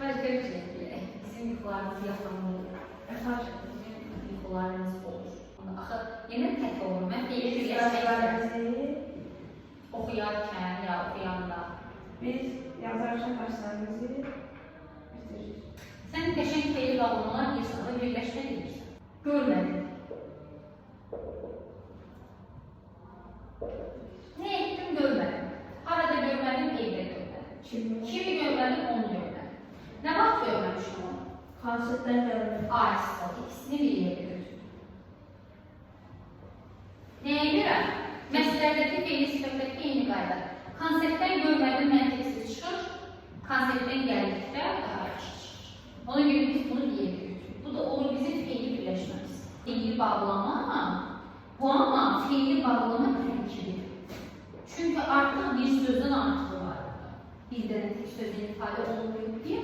Başka bir şey. Bizim yuxularımız yaxınlıq. Bizim yuxularımız olur. Axı, yenə tək olur. Mən feili birləşməklə oxuyarkən ya oxuyanda. Biz yazarkən başlarımızı bitiririk. Sən qəşəng feili bağlamalar deyirsən və birləşmə deyirsən. Görmədim. Ne etdim görmədim. Harada görmədim, evdə görmədim. Kimi görmədim, onu görmədim. Nə vaxt görməmişim onu? Konsertdən görmədim. Aysız, ikisini bir yerdə götürdüm. Nəyə görə? Məsələdəki feili sifətdəki eyni qayda. Konsertdən görmədim məntiqsiz çıxır, konsertdən gəldikdə daha yaxşı çıxır. Ona görə biz bunu bir yerdə götürürük. Bu da olur bizim feili birləşməmiz. Feili bağlama, bu ama feili bağlama tərkibi. Çünkü artık bir sözün artığı var. Bir dənə tek sözün ifadə olunmuyor diye